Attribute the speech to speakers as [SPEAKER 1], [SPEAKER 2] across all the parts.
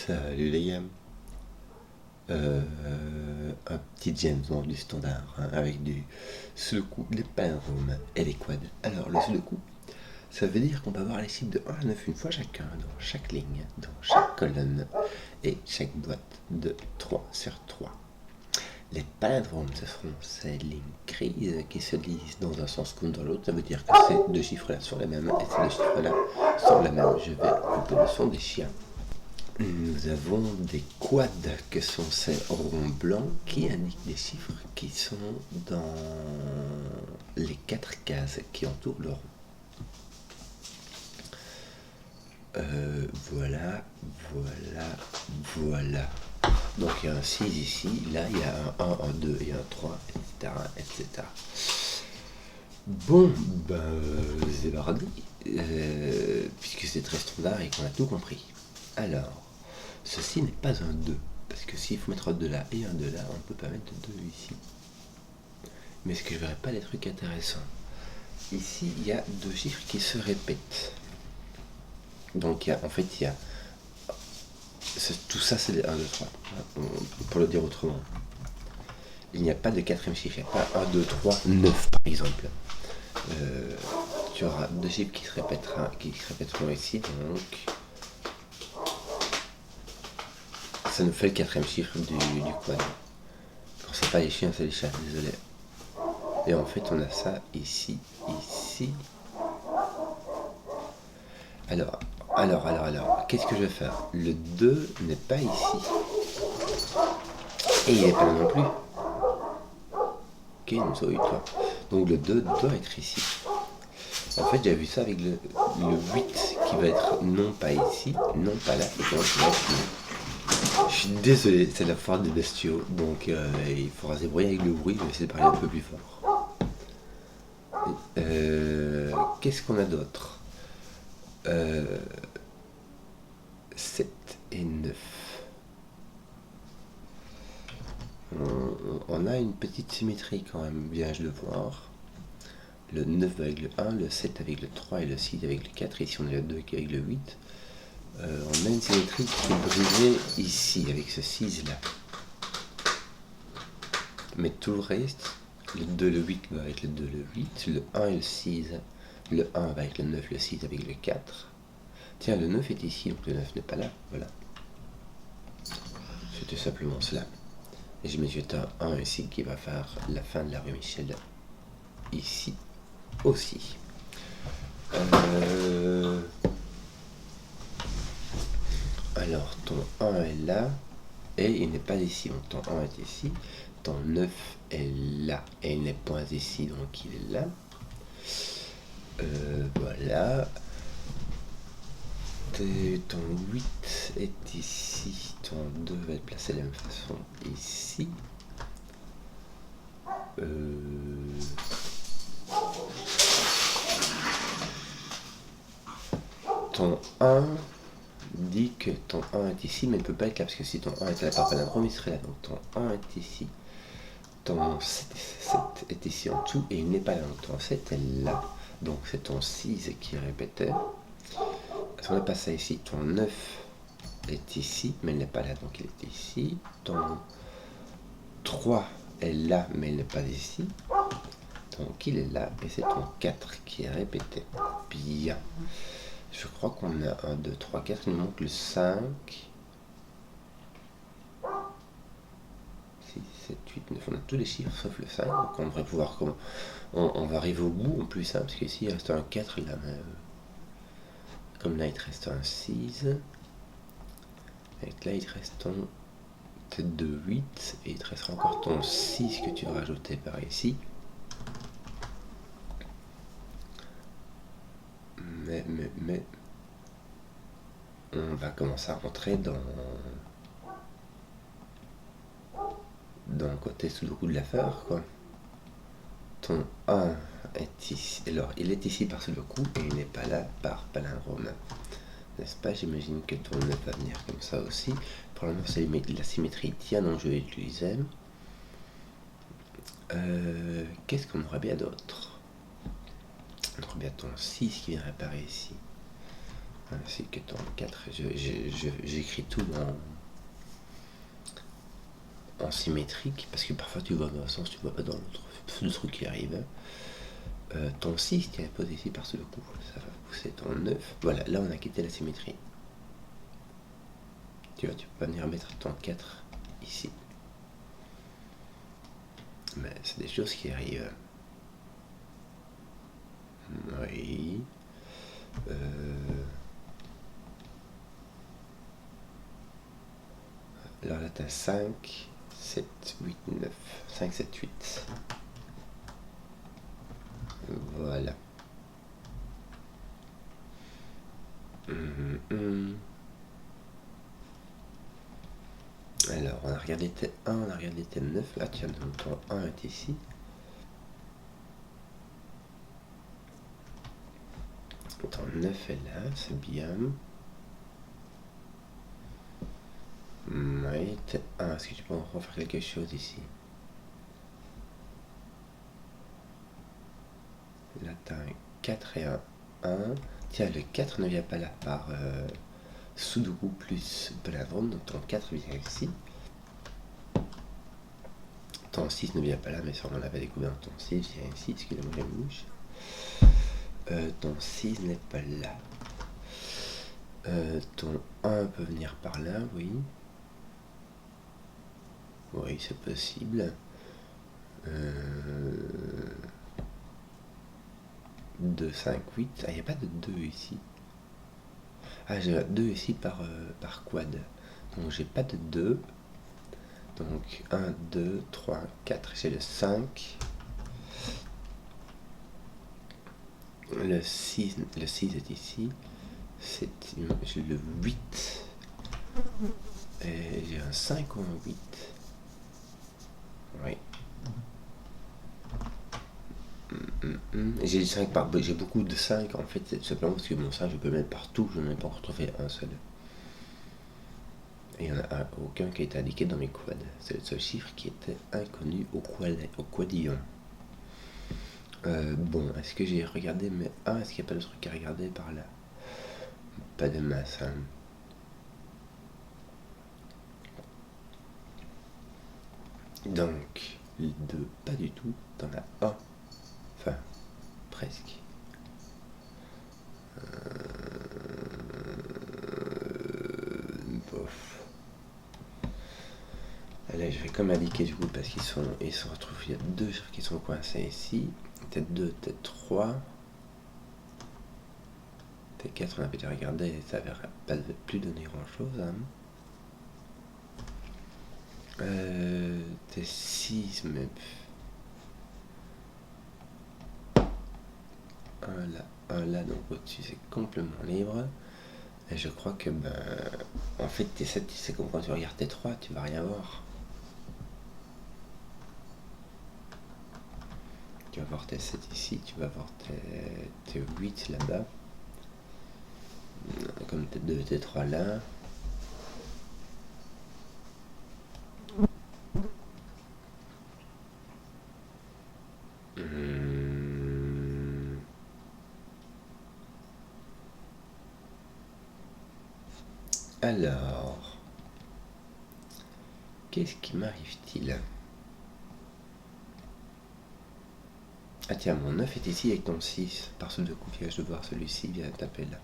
[SPEAKER 1] Salut les gars. Un petit James Bond du standard, hein, avec du sous le coup, les palindromes et les quads. Alors, le sous le coup, ça veut dire qu'on va avoir les chiffres de 1 à 9 une fois chacun, dans chaque ligne, dans chaque colonne, et chaque boîte de 3 sur 3. Les palindromes, ce seront ces lignes grises qui se lisent dans un sens comme dans l'autre. Ça veut dire que ces deux chiffres-là sont les mêmes et ces deux chiffres-là sont les mêmes. Je vais couper le son des chiens. Nous avons des quads que sont ces ronds blancs qui indiquent des chiffres qui sont dans les 4 cases qui entourent le rond. Voilà. Donc il y a un 6 ici, là il y a un 1, un 2 et un 3, etc. Bon, c'est parti, puisque c'est très standard et qu'on a tout compris. Alors, ceci n'est pas un 2, parce que s'il faut mettre un 2 là et un 2 là, on ne peut pas mettre 2 ici. Mais est-ce que je verrai pas des trucs intéressants? Ici, il y a deux chiffres qui se répètent. Donc, il y a tout ça, c'est des 1, 2, 3. Pour le dire autrement. Il n'y a pas de quatrième chiffre. Il n'y a pas 1, 2, 3, 9 par exemple. Tu auras deux chiffres qui se répéteront ici. Donc, ça nous fait le quatrième chiffre du quad. Quand c'est pas les chiens, c'est les chats, désolé. Et en fait, on a ça ici. Alors, qu'est-ce que je vais faire? Le 2 n'est pas ici. Et il n'est pas là non plus. Ok, une souris, toi. Donc le 2 doit être ici. En fait, j'ai vu ça avec le 8 qui va être non pas ici, non pas là, et donc il va être là. Je suis désolé, c'est la foire des bestiaux, donc il faudra se débrouiller avec le bruit, je vais essayer de parler un peu plus fort. Qu'est-ce qu'on a d'autre? 7 et 9. On a une petite symétrie quand même, viens-je le voir. Le 9 avec le 1, le 7 avec le 3 et le 6 avec le 4. Ici on a le 2 avec le 8. On a une symétrie qui est brisée ici avec ce 6 là. Mais tout le reste, le 2, le 8 va avec le 2, le 8, le 1 et le 6, le 1 va avec le 9, le 6 avec le 4. Tiens, le 9 est ici, donc le 9 n'est pas là, voilà. C'était simplement cela. Et je mets un 1 ici qui va faire la fin de la rue Michel ici aussi. Alors, ton 1 est là, et il n'est pas ici, donc ton 1 est ici. Ton 9 est là, et il n'est pas ici, donc il est là. Voilà. Ton 8 est ici, ton 2 va être placé de la même façon ici. Ton 1 dit que ton 1 est ici, mais il ne peut pas être là, parce que si ton 1 était là par palindrome, il serait là. Donc ton 1 est ici. Ton 7 est ici en dessous, et il n'est pas là. Donc ton 7 est là. Donc c'est ton 6 qui répétait. Si on n'a pas ça ici, ton 9 est ici, mais il n'est pas là, donc il est ici. Ton 3 est là, mais il n'est pas ici. Donc il est là, et c'est ton 4 qui est répété. Bien. Je crois qu'on a 1, 2, 3, 4, il nous manque le 5. 6, 7, 8, 9, on a tous les chiffres sauf le 5, donc on devrait pouvoir... On va arriver au bout en plus, hein, parce qu'ici il reste un 4 là, mais... Comme là il te reste un 6. Et là il te reste ton tête de 8. Et il te restera encore ton 6 que tu vas rajouter par ici. Mais on va commencer à rentrer dans le côté sous le coup de l'affaire, quoi. Ton 1 est ici. Alors il est ici par sous le coup et il n'est pas là par palindrome. N'est-ce pas? J'imagine que ton 9 va venir comme ça aussi. Probablement c'est la symétrie tient, donc je vais l'utiliser. Qu'est-ce qu'on aurait bien d'autre? On aurait bien ton 6 qui viendrait apparaître ici. ainsi que ton 4. J'écris tout en symétrique, parce que parfois tu vois dans un sens, tu vois pas dans l'autre. Le truc qui arrive. Ton 6 qui est posé ici par ce coup, ça va pousser ton 9. Voilà, là on a quitté la symétrie. Tu vois, tu peux pas venir mettre ton 4 ici. Mais c'est des choses qui arrivent. Oui. Alors là, tu as 5, 7, 8, 9. 5, 7, 8. Voilà. Alors, on a regardé tes 1, on a regardé tes 9. Là, tiens, donc ton 1 est ici. Ton 9 est là, c'est bien. Oui, t'es 1. Est-ce que tu peux encore faire quelque chose ici? Là, t'as un 4 et un 1. Tiens, le 4 ne vient pas là par Sudoku plus Palindrome, donc ton 4 vient ici. Ton 6 ne vient pas là, mais ça on l'avait découvert. Ton 6 vient ici, excusez-moi la mouche. Ton 6 n'est pas là. Ton 1 peut venir par là, oui. Oui, c'est possible. 2, 5, 8. Ah, il n'y a pas de 2 ici. Ah, j'ai 2 ici par quad. Donc j'ai pas de 2. Donc 1, 2, 3, 4. J'ai le 5. Le 6 est ici. J'ai le 8. Et j'ai un 5 ou un 8. Oui. J'ai 5 par. J'ai beaucoup de 5 en fait, c'est simplement parce que mon 5 je peux mettre partout, je n'en ai pas encore trouvé un seul. Et il n'y en a aucun qui a été indiqué dans mes quads. C'est le seul chiffre qui était inconnu au quadillon. Bon, est-ce que j'ai regardé mes 1? Est-ce qu'il n'y a pas de truc à regarder par là? Pas de masse. Hein. Donc, les 2, pas du tout. T'en as un. Enfin, presque. Bof. Là, je vais comme indiquer du coup parce qu'ils se retrouvent. Il y a 2 chiffres qui sont coincés ici. Peut-être 2, peut-être 3. T4, on a peut-être regardé, ça va pas plus donner grand-chose. Hein. T6, mais... Un là, donc au-dessus, c'est complètement libre. Et je crois que, en fait, T7, c'est comme quand tu regardes T3, tu vas rien voir. Tu vas voir T7 ici, tu vas voir T8 là-bas. Comme T2, T3 là. Alors, qu'est-ce qui m'arrive-t-il? Ah tiens, mon 9 est ici avec ton 6. Par ce de coup, je dois voir celui-ci, vient taper là.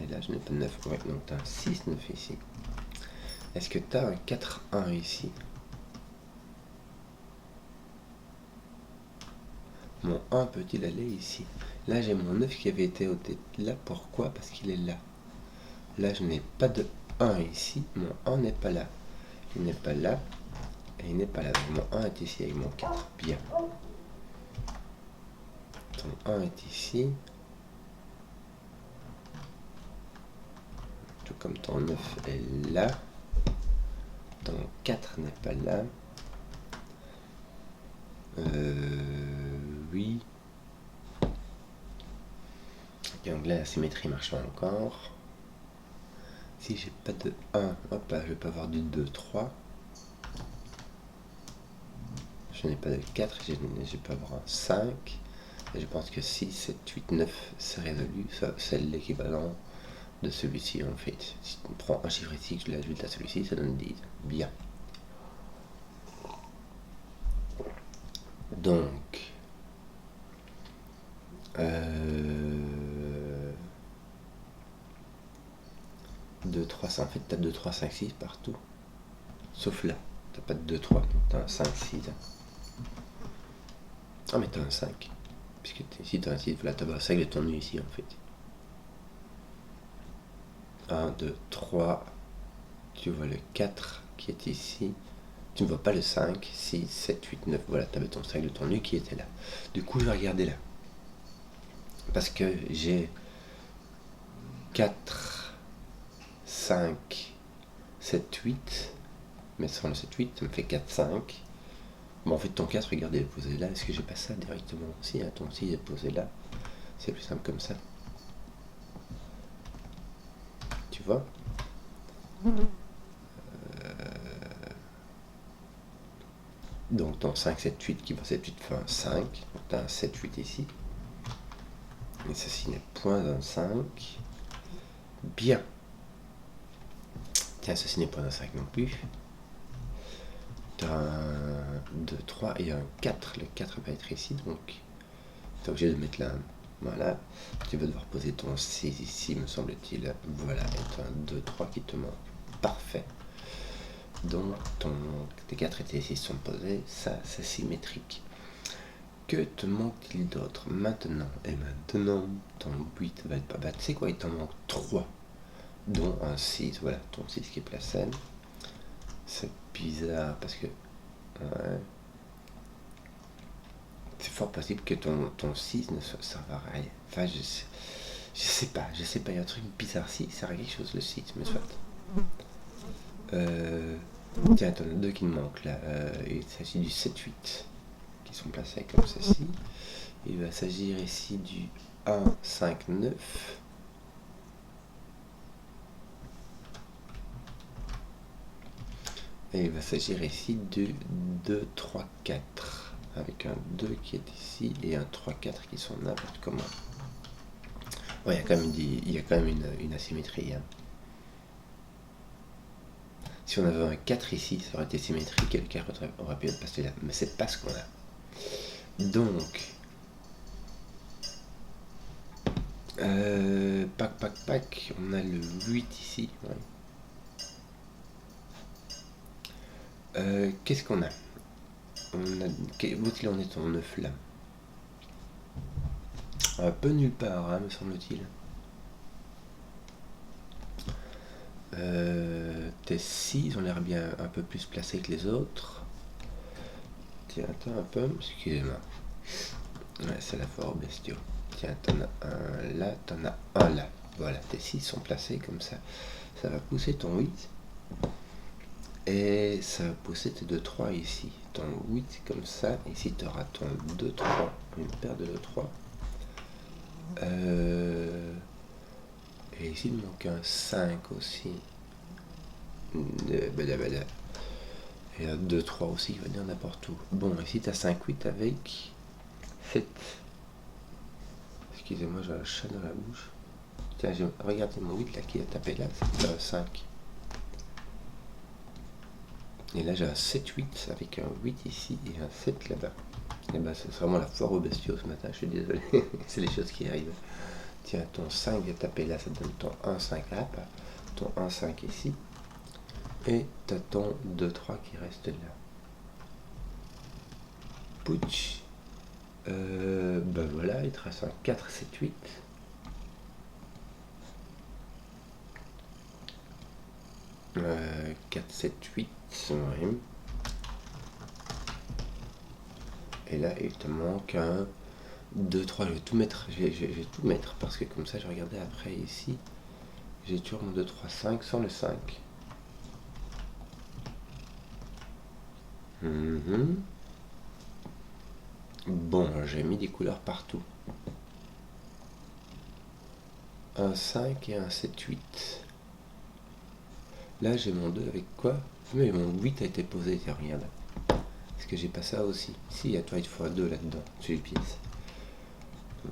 [SPEAKER 1] Et là, je n'ai pas de 9. Ouais, donc tu as un 6, 9 ici. Est-ce que tu as un 4, 1 ici? Mon 1 peut-il aller ici? Là, j'ai mon 9 qui avait été ôté. Là, pourquoi? Parce qu'il est là. Là, je n'ai pas de 1 ici. Mon 1 n'est pas là. Il n'est pas là. Et il n'est pas là. Donc, mon 1 est ici avec mon 4. Bien. Ton 1 est ici. Tout comme ton 9 est là. Ton 4 n'est pas là. Oui. Et donc là, la symétrie marche encore. Si j'ai pas de 1, hop là, je peux avoir du 2, 3. Je n'ai pas de 4, je peux avoir un 5. Et je pense que 6, 7, 8, 9, c'est résolu. Ça, c'est l'équivalent de celui-ci en fait. Si on prend un chiffre ici, que je l'ajoute à celui-ci, ça donne 10. Bien. Donc, 2, 3, en fait, tu as 2, 3, 5, 6 partout. Sauf là, tu n'as pas de 2, 3, donc tu as un 5, 6. Ah, mais tu as un 5. Puisque ici, tu as un 6, voilà, tu as un 5 de ton nu ici en fait. 1, 2, 3. Tu vois le 4 qui est ici. Tu ne vois pas le 5, 6, 7, 8, 9. Voilà, tu avais ton 5 de ton nu qui était là. Du coup, je vais regarder là. Parce que j'ai 4, 5, 7, 8. Mais sans le 7, 8, ça me fait 4, 5. Bon, en fait, ton 4, regardez, il est posé là. Est-ce que j'ai pas ça directement aussi? Ton 6 est posé là. C'est plus simple comme ça. Tu vois? Donc ton 5, 7, 8 qui va 7, 8 fait un 5. Donc tu as un 7, 8 ici. Et ceci n'est point un 5. Bien. Tiens, ceci n'est point un 5 non plus. Tu as un 2, 3 et un 4. Le 4 va être ici, donc tu es obligé de mettre là. Voilà. Tu vas devoir poser ton 6 ici, me semble-t-il. Voilà, et tu as un 2, 3 qui te manque. Parfait. Donc tes 4 et tes 6 sont posés. Ça, c'est symétrique. Que te manque-t-il d'autre maintenant? Et maintenant, ton 8 va être pas bas. Tu sais quoi, il t'en manque 3, dont un 6. Voilà, ton 6 qui est placé. C'est bizarre parce que ouais, c'est fort possible que ton 6 ne serve à rien. Enfin, je sais pas, il y a un truc bizarre. Si, ça a quelque chose le 6, mais soit. Tiens, t'en as 2 qui me manquent là. Il s'agit du 7, 8 qui sont placés comme ceci. Il va s'agir ici du 1, 5, 9. Et il va s'agir ici du 2, 3, 4. Avec un 2 qui est ici et un 3, 4 qui sont n'importe comment. Ouais, il y a quand même une asymétrie. Hein. Si on avait un 4 ici, ça aurait été symétrique et le 4 aurait pu être passé là. Mais c'est pas ce qu'on a. Donc, pac, on a le 8 ici. Ouais. Qu'est-ce qu'on a? Où est-il en est ton 9 là? Un peu nulle part, hein, me semble-t-il. Tes 6 ont l'air bien un peu plus placés que les autres. Tiens, attends un peu, excusez-moi. Ouais, c'est la foire aux bestiaux. Tiens, t'en as un là, t'en as un là. Voilà, tes 6 sont placés comme ça. Ça va pousser ton 8. Et ça va pousser tes 2, 3 ici. Ton 8 comme ça. Ici, tu auras ton 2, 3. Une paire de 2, 3. Et ici, il manque un 5 aussi. Et un 2, 3 aussi qui va venir n'importe où. Bon, ici, tu as 5, 8 avec 7. Excusez-moi, j'ai un chat dans la bouche. Tiens, regardez mon 8 là qui a tapé là, c'est un 5. Et là, j'ai un 7, 8 avec un 8 ici et un 7 là-bas. Et ben, c'est vraiment la foire aux bestiaux ce matin, je suis désolé. C'est les choses qui arrivent. Tiens, ton 5 est tapé là, ça te donne ton 1, 5 là, ton 1, 5 ici. Et t'as ton 2, 3 qui reste là. Pouch. Ben voilà, il te reste un 4, 7, 8. Euh, 4, 7, 8. Oui. Et là, il te manque un 2, 3. Je vais tout mettre. Je vais tout mettre parce que comme ça, je regardais après ici. J'ai toujours mon 2, 3, 5 sans le 5. Bon, j'ai mis des couleurs partout. Un 5 et un 7, 8. Là, j'ai mon 2 avec quoi? Mais mon 8 a été posé, tiens, regarde. Est-ce que j'ai pas ça aussi? Si, à toi, il te faut un 2 là-dedans, sur les pièces.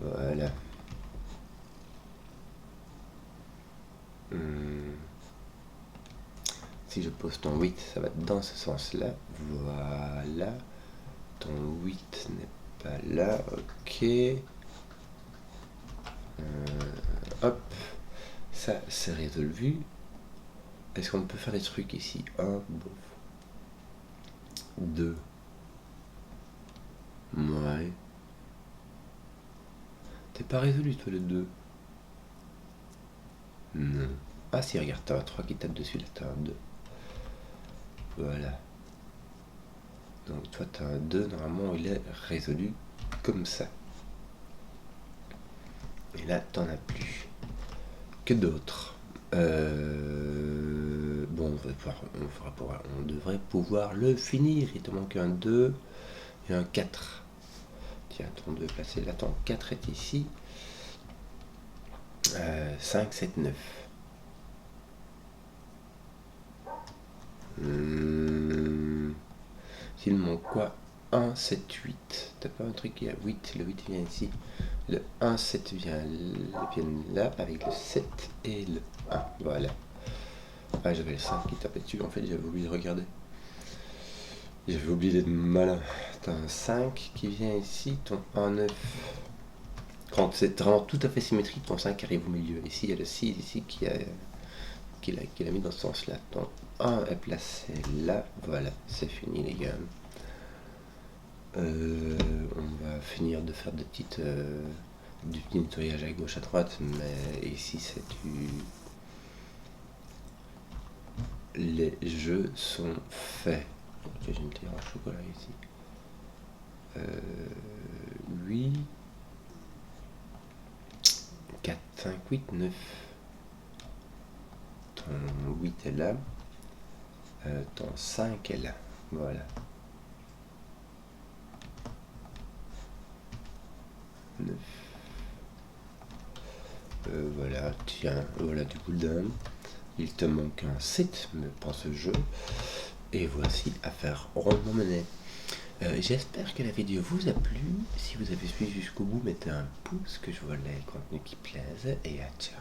[SPEAKER 1] Voilà. Si je pose ton 8, ça va dans ce sens-là. Voilà. Ton 8 n'est pas là. Ok. Hop. Ça, c'est résolu. Est-ce qu'on peut faire des trucs ici? 1, bof. 2. Ouais. T'es pas résolu, toi, le 2? Non. Ah si, regarde, t'as un 3 qui tape dessus, là, t'as un 2. Voilà. Donc toi, t'as un 2, normalement, il est résolu comme ça. Et là, t'en as plus. Que d'autres? Bon, on devrait pouvoir le finir. Il te manque un 2 et un 4. Tiens, ton 2 est placé là, ton 4 est ici. 5, 7, 9. S'il manque quoi? 1, 7, 8. T'as pas un truc qui a 8? Le 8 vient ici. Le 1, 7 vient là avec le 7 et le 1. Voilà. Ah, j'avais le 5 qui tapait dessus. En fait, j'avais oublié de regarder. J'avais oublié d'être malin. T'as un 5 qui vient ici. Ton 1, 9. Quand c'est vraiment tout à fait symétrique, ton 5 arrive au milieu. Ici, il y a le 6 ici qui l'a mis dans ce sens-là. Ton 1 est placé là. Voilà, c'est fini, les gars. On va finir de faire du petit nettoyage à gauche à droite, mais ici c'est les jeux sont faits. Ok, j'ai une petite au chocolat ici. 8 4, 5, 8, 9. Ton 8 est là. Ton 5 est là. Voilà. 9. Voilà, tiens, voilà du cooldown. Il te manque un 7 pour ce jeu. Et voici affaire rondement menée. J'espère que la vidéo vous a plu. Si vous avez suivi jusqu'au bout, mettez un pouce, que je vois les contenus qui plaisent. Et à ciao.